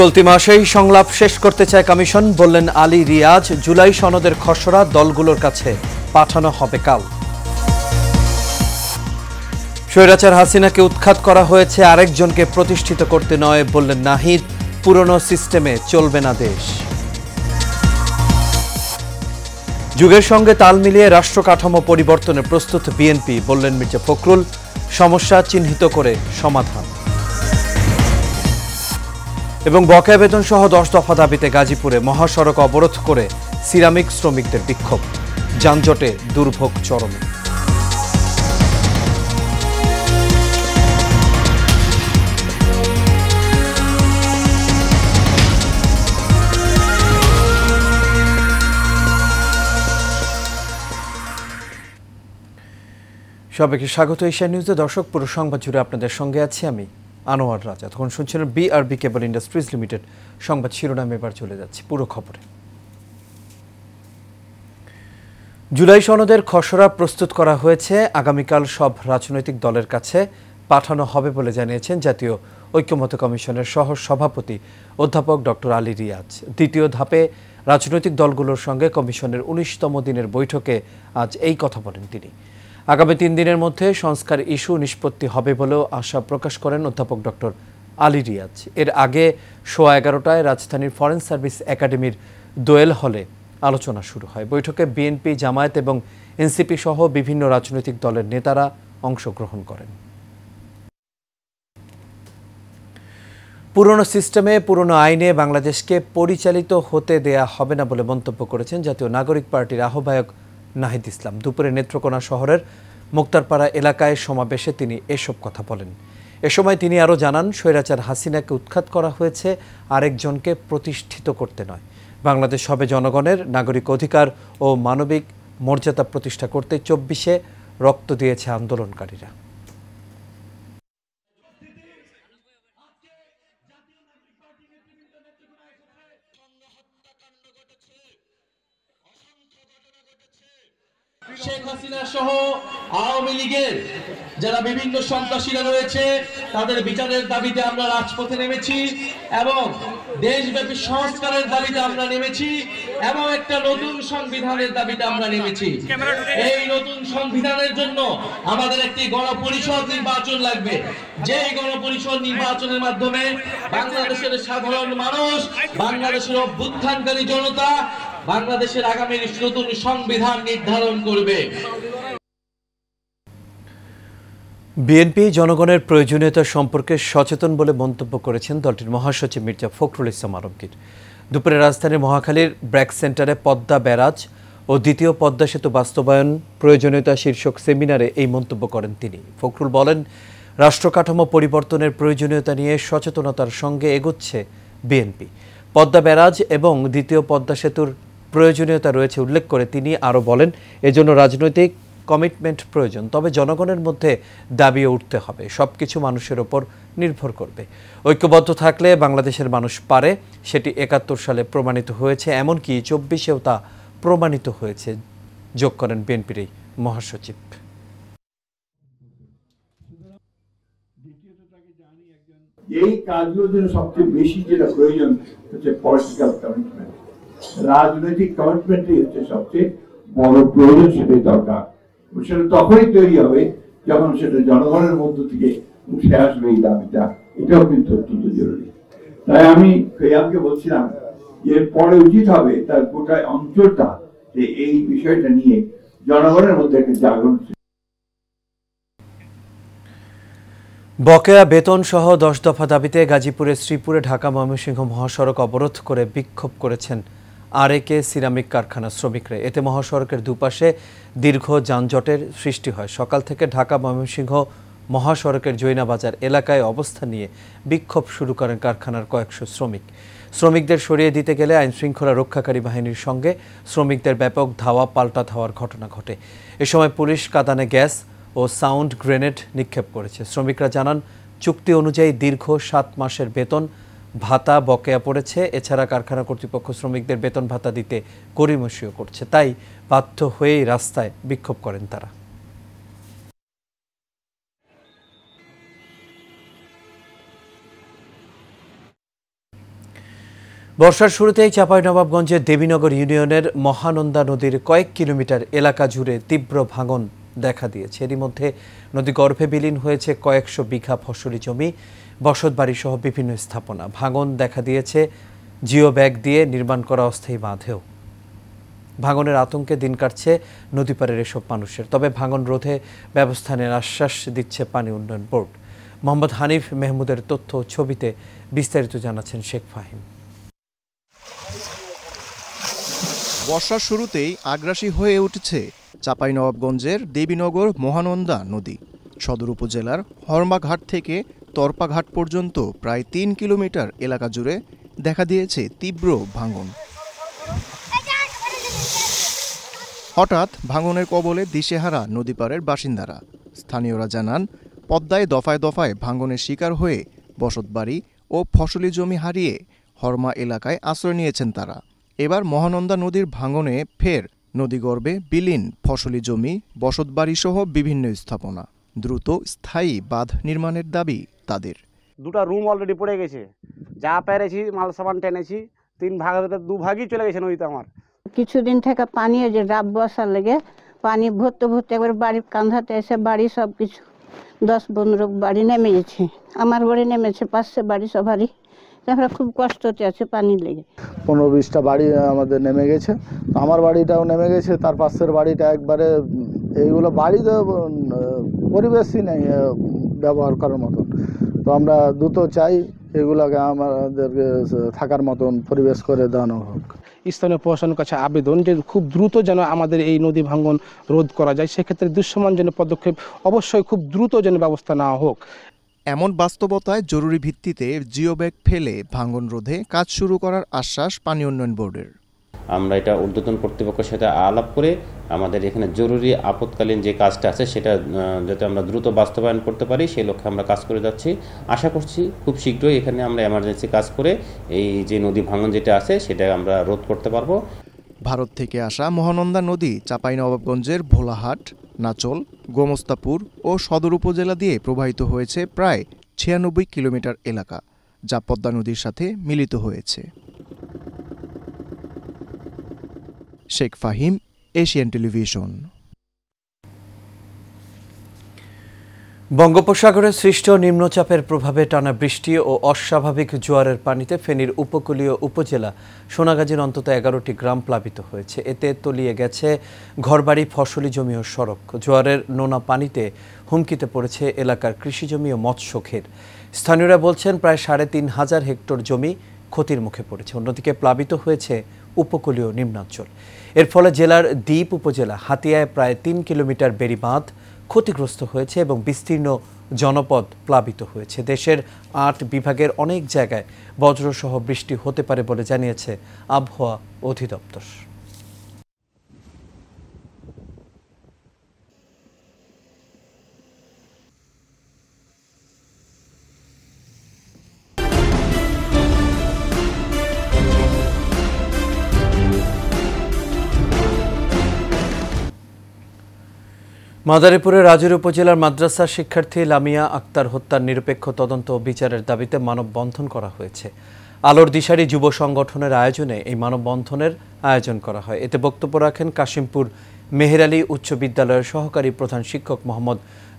চলতি মাসেই সংলাপ শেষ করতে চায় কমিশন, বললেন আলী রিয়াজ। জুলাই সনদের খসড়া দলগুলোর কাছে পাঠানো হবে কাল। স্বৈরাচার হাসিনাকে উৎখাত করা হয়েছে, আরেকজনকে প্রতিষ্ঠিত করতে নয়, বললেন নাহিদ। পুরনো সিস্টেমে চলবে না দেশ। যুগের সঙ্গে তাল মিলিয়ে রাষ্ট্র কাঠামো পরিবর্তনে প্রস্তুত বিএনপি, বললেন মির্জা ফখরুল। সমস্যা চিহ্নিত করে সমাধান। এবং বকেয়া বেতন সহ 10 দফা দাবিতে গাজীপুরে মহাসড়ক অবরোধ করে সিরামিক শ্রমিকদের বিক্ষোভ। যানজটে দুর্ভোগ চরমে। সবাইকে স্বাগত এশিয়া নিউজে। দর্শক, পুরো সংবাদ জুড়ে আপনাদের সঙ্গে আছি আমি আনোয়ার রাজা। তখন শুনছিলেন বিআরবি কেবল ইন্ডাস্ট্রিজ লিমিটেড সংবাদ শিরোনামে। এবার চলে যাচ্ছি পুরো খবরে। জুলাই সনদের খসড়া প্রস্তুত করা হয়েছে, আগামীকাল সব রাজনৈতিক দলের কাছে পাঠানো হবে বলে জানিয়েছেন জাতীয় ঐক্যমত্য কমিশনের সহ সভাপতি অধ্যাপক ডক্টর আলী রিয়াজ। দ্বিতীয় ধাপে রাজনৈতিক দলগুলোর সঙ্গে কমিশনের 19তম দিনের বৈঠকে আজ এই কথা বলেন তিনি। আগামী 3 দিনের মধ্যে সংস্কার ইস্যু নিষ্পত্তি হবে বলেও আশা প্রকাশ করেন অধ্যাপক ডক্টর আলী রিয়াজ। এর আগে 11:15টায় রাজধানীর ফরেন সার্ভিস একাডেমির দোয়েল হলে আলোচনা শুরু হয়। বৈঠকে বিএনপি, জামায়াত এবং এনসিপি সহ বিভিন্ন রাজনৈতিক দলের নেতারা অংশগ্রহণ করেন। পুরনো সিস্টেমে, পুরনো আইনে বাংলাদেশকে পরিচালিত হতে দেয়া হবে না বলে মন্তব্য করেছেন জাতীয় নাগরিক পার্টির আহ্বায়ক নাহিদ ইসলাম। দুপুরে নেত্রকোনা শহরের মুক্তারপাড়া এলাকায় সমাবেশে তিনি এসব কথা বলেন। এ সময় তিনি আরও জানান, স্বৈরাচার হাসিনাকে উৎখাত করা হয়েছে, আরেকজনকে প্রতিষ্ঠিত করতে নয়। বাংলাদেশ হবে জনগণের। নাগরিক অধিকার ও মানবিক মর্যাদা প্রতিষ্ঠা করতে 24-এ রক্ত দিয়েছে আন্দোলনকারীরা। শেখ হাসিনা সহ আওয়ামী লীগের যারা বিভিন্ন সন্ত্রাসীরা রয়েছে তাদের বিচারের দাবিতে আমরা রাজপথে নেমেছি এবং দেশব্যাপী সংস্কারের দাবিতে আমরা নেমেছি এবং একটা নতুন সংবিধানের দাবিতে আমরা নেমেছি। এই নতুন সংবিধানের জন্য আমাদের একটি গণপরিষদ নির্বাচন লাগবে। যেই গণপরিষদ নির্বাচনের মাধ্যমে বাংলাদেশের সাধারণ মানুষ, বাংলাদেশের অভ্যুত্থানকারী জনতা বাংলাদেশের আগামীর নতুন সংবিধান নির্ধারণ করবে। বিএনপি জনগণের প্রয়োজনীয়তা সম্পর্কে সচেতন বলে মন্তব্য করেছেন দলটির মহাসচিব মির্জা ফখরুল ইসলাম আলমগীর। দুপুরে রাজধানীর মহাখালীর ব্র্যাক সেন্টারে পদ্মা ব্যারাজ ও দ্বিতীয় পদ্মা সেতু বাস্তবায়ন প্রয়োজনীয়তা শীর্ষক সেমিনারে এই মন্তব্য করেন তিনি। ফখরুল বলেন, রাষ্ট্র কাঠামো পরিবর্তনের প্রয়োজনীয়তা নিয়ে সচেতনতার সঙ্গে এগোচ্ছে বিএনপি। পদ্মা ব্যারাজ এবং দ্বিতীয় পদ্মা সেতুর প্রয়োজনীয়তা রয়েছে উল্লেখ করে তিনি আরও বলেন, এজন্য রাজনৈতিক কমিটমেন্ট প্রয়োজন, তবে জনগণের মধ্যে দাবিও উঠতে হবে। সবকিছু মানুষের ওপর নির্ভর করবে। ঐক্যবদ্ধ থাকলে বাংলাদেশের মানুষ পারে। সেটি 71 সালে প্রমাণিত হয়েছে, এমনকি 24-এও তা প্রমাণিত হয়েছে, যোগ করেন বিএনপির এই মহাসচিব। এই কাজগুলোর জন্য সবচেয়ে বেশি যেটা প্রয়োজন হচ্ছে পলিটিক্যাল কমিটমেন্ট। রাজনৈতিক কমিটমেন্টই হচ্ছে সবচেয়ে বড় প্রয়োজন, সেটাই দরকার। সেটা তখনই তৈরি হবে যখন সেটা জনগণের মধ্য থেকে উঠে আসবে এই দাবিটা। এটাও কিন্তু অত্যন্ত জরুরি। তাই আমি খৈয়ামকে বলছিলাম যে পরে উচিত হবে তার গোটা অঞ্চলটা যে এই বিষয়টা নিয়ে জনগণের মধ্যে একটা জাগরণ। বকেয়া বেতন সহ 10 দফা দাবিতে গাজীপুরের শ্রীপুরে ঢাকা ময়মনসিংহ মহাসড়ক অবরোধ করে বিক্ষোভ করেছেন আরেকে সিরামিক কারখানা শ্রমিকরা। এতে মহাসড়কের দুপাশে দীর্ঘ যানজটের সৃষ্টি হয়। সকাল থেকে ঢাকা ময়মনসিংহ মহাসড়কের জৈনাবাজার এলাকায় অবস্থান নিয়ে বিক্ষোভ শুরু করেন কারখানার কয়েকশো শ্রমিক। শ্রমিকদের সরিয়ে দিতে গেলে আইনশৃঙ্খলা রক্ষাকারী বাহিনীর সঙ্গে শ্রমিকদের ব্যাপক ধাওয়া পাল্টা ধাওয়ার ঘটনা ঘটে। এ সময় পুলিশ কাঁদানে গ্যাস ও সাউন্ড গ্রেনেড নিক্ষেপ করেছে। শ্রমিকরা জানান, চুক্তি অনুযায়ী দীর্ঘ 7 মাসের বেতন ভাতা বকেয়া পড়েছে। এছাড়া কারখানা কর্তৃপক্ষ শ্রমিকদের বেতন ভাতা দিতে গড়িমসিও করছে, তাই বাধ্য হয়েই রাস্তায় বিক্ষোভ করেন তারা। বর্ষার শুরুতেই চাঁপাইনবাবগঞ্জের দেবীনগর ইউনিয়নের মহানন্দা নদীর কয়েক কিলোমিটার এলাকা জুড়ে তীব্র ভাঙন দেখা দিয়েছে। এরই মধ্যে নদী গর্ভে বিলীন হয়েছে কয়েকশো বিঘা ফসলি জমি, বসতবাড়ি সহ বিভিন্ন স্থাপনা। ভাঙন দেখা দিয়েছে জিও ব্যাগ দিয়ে নির্মাণ করা অস্থায়ী বাঁধেও। ভাঙনের আতঙ্কে দিন কাটছে নদীপাড়ের এসব মানুষের। তবে ভাঙন রোধে ব্যবস্থা নেওয়ার আশ্বাস দিচ্ছে পানি উন্নয়ন বোর্ড। মোহাম্মদ হানিফ মেহমুদের তথ্য ছবিতে বিস্তারিত জানাচ্ছেন শেখ ফাহিম। বর্ষার শুরুতেই আগ্রাসী হয়ে উঠেছে চাঁপাইনবাবগঞ্জের দেবীনগর মহানন্দা নদী। সদর উপজেলার হরমাঘাট থেকে তরপাঘাট পর্যন্ত প্রায় ৩ কিলোমিটার এলাকা জুড়ে দেখা দিয়েছে তীব্র ভাঙন। হঠাৎ ভাঙনের কবলে দিশেহারা নদীপাড়ের বাসিন্দারা। স্থানীয়রা জানান, পদ্মায় দফায় দফায় ভাঙনের শিকার হয়ে বসতবাড়ি ও ফসলি জমি হারিয়ে হরমা এলাকায় আশ্রয় নিয়েছেন তারা। এবার মহানন্দা নদীর ভাঙনে ফের নদীগর্ভে বিলীন ফসলি জমি, বসতবাড়ি সহ বিভিন্ন স্থাপনা। দ্রুত স্থায়ী বাঁধ নির্মাণের দাবি তাদের। দুটা রুম অলরেডি পড়ে গেছে, যা পেরেছি মাল সামান টেনেছি, 3 ভাগের 2 ভাগই চলে গেছে নদীতে। আমার কিছুদিন থেকে পানি যে ডাব বসার লেগে পানি ভরতে ভরতে একবার বাড়ির কান্ধাতে এসে বাড়ি সব কিছু 10-15 বাড়ি নেমে গেছে। আমার বাড়ি নেমেছে, পাশে বাড়ি সবারই। আমরা খুব কষ্টতে আছে পানি লেগে। 15-20টা বাড়ি আমাদের নেমে গেছে। আমার বাড়িটাও নেমে গেছে, তার পাশের বাড়িটা একবারে। এইগুলো বাড়ি তো পরিবেশই নেই ব্যবহার করার মতন। তো আমরা দ্রুত চাই এগুলোকে আমাদেরকে থাকার মতন পরিবেশ করে দেওয়ানো হোক। স্থানীয় প্রশাসনের কাছে আবেদন যে খুব দ্রুত যেন আমাদের এই নদী ভাঙন রোধ করা যায়। সেক্ষেত্রে দৃশ্যমানজনক পদক্ষেপ অবশ্যই খুব দ্রুত যেন ব্যবস্থা নেওয়া হোক। এমন বাস্তবতায় জরুরি ভিত্তিতে জিও ব্যাগ ফেলে ভাঙন রোধে কাজ শুরু করার আশ্বাস পানি উন্নয়ন বোর্ডের। আমরা এটা ঊর্ধ্বতন কর্তৃপক্ষের সাথে আলাপ করে আমাদের এখানে জরুরি আপৎকালীন যে কাজটা আছে সেটা যাতে আমরা দ্রুত বাস্তবায়ন করতে পারি সেই লক্ষ্যে আমরা কাজ করে যাচ্ছি। আশা করছি খুব শীঘ্রই এখানে আমরা এমার্জেন্সি কাজ করে এই যে নদী ভাঙন যেটা আছে সেটা আমরা রোধ করতে পারবো। ভারত থেকে আসা মহানন্দা নদী চাঁপাইনবাবগঞ্জের ভোলাহাট, নাচল, গোমস্তাপুর ও সদর উপজেলা দিয়ে প্রবাহিত হয়েছে প্রায় 96 কিলোমিটার এলাকা, যা পদ্মা নদীর সাথে মিলিত হয়েছে। Sheikh Fahim, Asian television. বঙ্গোপসাগরে সৃষ্ট নিম্নচাপের প্রভাবে টানা বৃষ্টি ও অস্বাভাবিক জোয়ারের পানিতে ফেনীর উপকূলীয় উপজেলা সোনাগাজীর অন্তত 11টি গ্রাম প্লাবিত হয়েছে। এতে তলিয়ে গেছে ঘরবাড়ি, ফসলি জমি ও সড়ক। জোয়ারের নোনা পানিতে হুমকিতে পড়েছে এলাকার কৃষিজমি ও মৎস্য ক্ষেত। স্থানীয়রা বলছেন প্রায় 3,500 হেক্টর জমি ক্ষতির মুখে পড়েছে। অন্যদিকে প্লাবিত হয়েছে উপকূলীয় নিম্নাঞ্চল। এর ফলে জেলার দ্বীপ উপজেলা হাতিয়ায় প্রায় 3 কিলোমিটার বেড়িবাঁধ ক্ষতিগ্রস্ত হয়েছে এবং বিস্তীর্ণ জনপদ প্লাবিত হয়েছে। দেশের 8 বিভাগের অনেক জায়গায় বজ্রসহ বৃষ্টি হতে পারে বলে জানিয়েছে আবহাওয়া অধিদপ্তর। মাদারীপুরের রাজুর উপজেলার মাদ্রাসা শিক্ষার্থী লামিয়া আক্তার হত্যার নিরপেক্ষ তদন্ত ও বিচারের দাবিতে মানববন্ধন করা হয়েছে। আলোর দিশারি যুব সংগঠনের আয়োজনে এই মানববন্ধনের আয়োজন করা হয়। এতে বক্তব্য রাখেন কাশিমপুর মেহের আলী উচ্চ বিদ্যালয়ের সহকারী প্রধান শিক্ষক মোহাম্মদ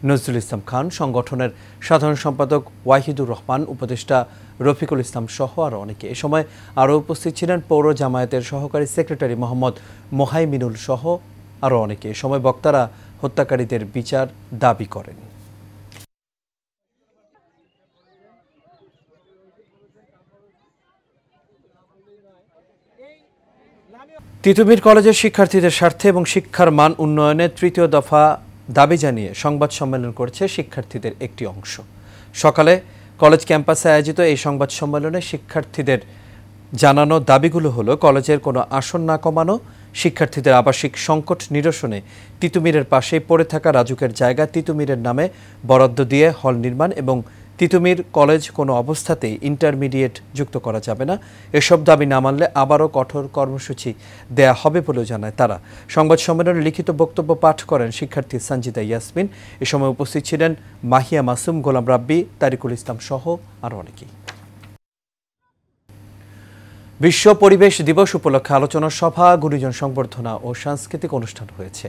নজরুল ইসলাম খান, সংগঠনের সাধারণ সম্পাদক ওয়াহিদুর রহমান, উপদেষ্টা রফিকুল ইসলাম সহ আরও অনেকে। এ সময় আরও উপস্থিত ছিলেন পৌর জামায়াতের সহকারী সেক্রেটারি মোহাম্মদ মোহাইমিনুল সহ আরও অনেকে। এ সময় বক্তারা হত্যাকারীদের বিচার দাবি করেন। তিতুমীর কলেজের শিক্ষার্থীদের স্বার্থে এবং শিক্ষার মান উন্নয়নে 3য় দফা দাবি জানিয়ে সংবাদ সম্মেলন করেছে শিক্ষার্থীদের একটি অংশ। সকালে কলেজ ক্যাম্পাসে আয়োজিত এই সংবাদ সম্মেলনে শিক্ষার্থীদের জানানো দাবিগুলো হলো কলেজের কোনো আসন না কমানো, শিক্ষার্থীদের আবাসিক সংকট নিরসনে তিতুমীরের পাশেই পড়ে থাকা রাজুকের জায়গা তিতুমীরের নামে বরাদ্দ দিয়ে হল নির্মাণ এবং তিতুমীর কলেজ কোনো অবস্থাতেই ইন্টারমিডিয়েট যুক্ত করা যাবে না। এসব দাবি না মানলে আবারও কঠোর কর্মসূচি দেয়া হবে বলেও জানায় তারা। সংবাদ সম্মেলনে লিখিত বক্তব্য পাঠ করেন শিক্ষার্থী সঞ্জিদা ইয়াসমিন। এ সময় উপস্থিত ছিলেন মাহিয়া মাসুম, গোলাম রাব্বি, তারিকুল ইসলাম সহ আরও অনেকেই। বিশ্ব পরিবেশ দিবস উপলক্ষে আলোচনা সভা, গুণীজন সংবর্ধনা ও সাংস্কৃতিক অনুষ্ঠান হয়েছে।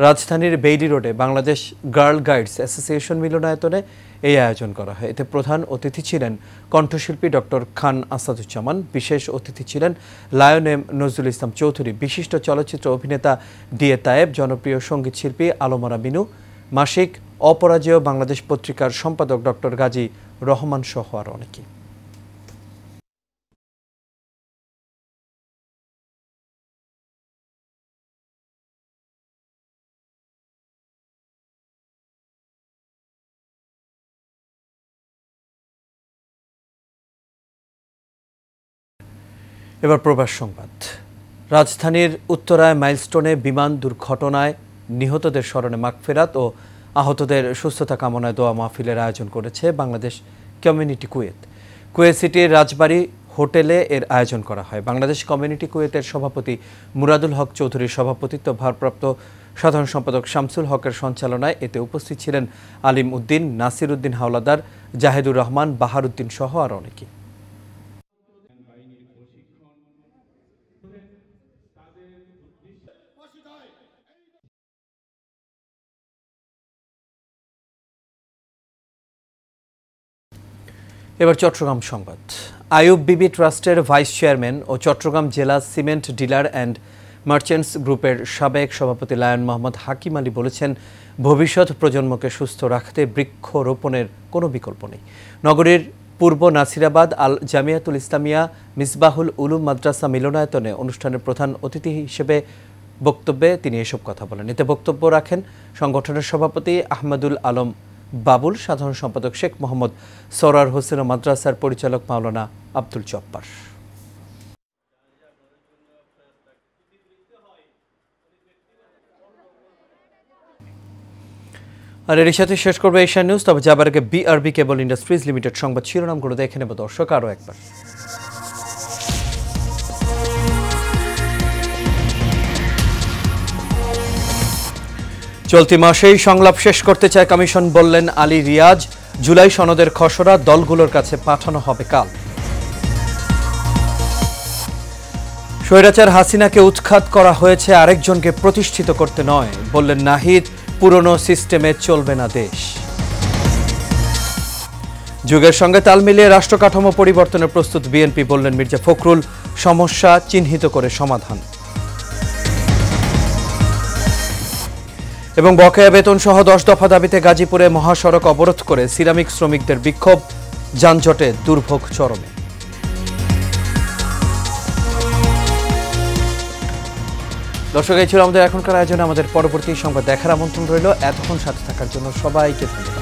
রাজধানীর বেইলি রোডে বাংলাদেশ গার্ল গাইডস অ্যাসোসিয়েশন মিলনায়তনে এই আয়োজন করা হয়। এতে প্রধান অতিথি ছিলেন কণ্ঠশিল্পী ডক্টর খান আসাদুজ্জামান, বিশেষ অতিথি ছিলেন লায়ন এম নজরুল ইসলাম চৌধুরী, বিশিষ্ট চলচ্চিত্র অভিনেতা ডিএ তায়েব, জনপ্রিয় সঙ্গীত শিল্পী আলমরা মিনু, মাসিক অপরাজেয় বাংলাদেশ পত্রিকার সম্পাদক ডক্টর গাজী রহমান সহ আরও অনেকে। এবার প্রবাস সংবাদ। রাজধানীর উত্তরায় মাইলস্টোনে বিমান দুর্ঘটনায় নিহতদের স্মরণে মাগফিরাত ও আহতদের সুস্থতা কামনায় দোয়া মাহফিলের আয়োজন করেছে বাংলাদেশ কমিউনিটি কুয়েত। কুয়েত সিটির রাজবাড়ী হোটেলে এর আয়োজন করা হয়। বাংলাদেশ কমিউনিটি কুয়েতের সভাপতি মুরাদুল হক চৌধুরীর সভাপতিত্ব, ভারপ্রাপ্ত সাধারণ সম্পাদক শামসুল হকের সঞ্চালনায় এতে উপস্থিত ছিলেন আলিম উদ্দিন, নাসির উদ্দিন হাওলাদার, জাহেদুর রহমান, বাহার উদ্দিন সহ আরও অনেকে। এবার চট্টগ্রাম সংবাদ। আইয়ুব বিবি ট্রাস্টের ভাইস চেয়ারম্যান ও চট্টগ্রাম জেলা সিমেন্ট ডিলার অ্যান্ড মার্চেন্টস গ্রুপের সাবেক সভাপতি লায়ন মোহাম্মদ হাকিম আলী বলেছেন, ভবিষ্যৎ প্রজন্মকে সুস্থ রাখতে বৃক্ষরোপণের কোনো বিকল্প নেই। নগরীর পূর্ব নাসিরাবাদ আল জামিয়াতুল ইসলামিয়া মিসবাহুল উলুম মাদ্রাসা মিলনায়তনে অনুষ্ঠানের প্রধান অতিথি হিসেবে বক্তব্যে তিনি এসব কথা বলেন। এতে বক্তব্য রাখেন সংগঠনের সভাপতি আহমদুল আলম বাবুল, সাধারণ সম্পাদক শেখ মোহাম্মদ সরার হোসেন ও মাদ্রাসার পরিচালক মাওলানা আব্দুল জব্বার। আর এর সাথে শেষ করবে এশিয়ান নিউজ। তবে যাবার আগে বিআরবি কেবল ইন্ডাস্ট্রিজ লিমিটেড সংবাদ শিরোনামগুলো দেখে নেব দর্শক আরও একবার। চলতি মাসেই সংলাপ শেষ করতে চায় কমিশন, বললেন আলী রিয়াজ। জুলাই সনদের খসড়া দলগুলোর কাছে পাঠানো হবে কাল। স্বৈরাচার হাসিনাকে উৎখাত করা হয়েছে, আরেকজনকে প্রতিষ্ঠিত করতে নয়, বললেন নাহিদ। পুরনো সিস্টেমে চলবে না দেশ। যুগের সঙ্গে তাল মিলিয়ে রাষ্ট্র কাঠামো পরিবর্তনের প্রস্তুত বিএনপি, বললেন মির্জা ফখরুল। সমস্যা চিহ্নিত করে সমাধান। এবং বকেয়া বেতন সহ 10 দফা দাবিতে গাজীপুরে মহাসড়ক অবরোধ করে সিরামিক শ্রমিকদের বিক্ষোভ, যানজটে দুর্ভোগ চরমে। দর্শক, এই ছিল আমাদের এখনকার আয়োজনে। আমাদের পরবর্তী সংবাদ দেখার আমন্ত্রণ রইল। এতক্ষণ সাথে থাকার জন্য সবাইকে ধন্যবাদ।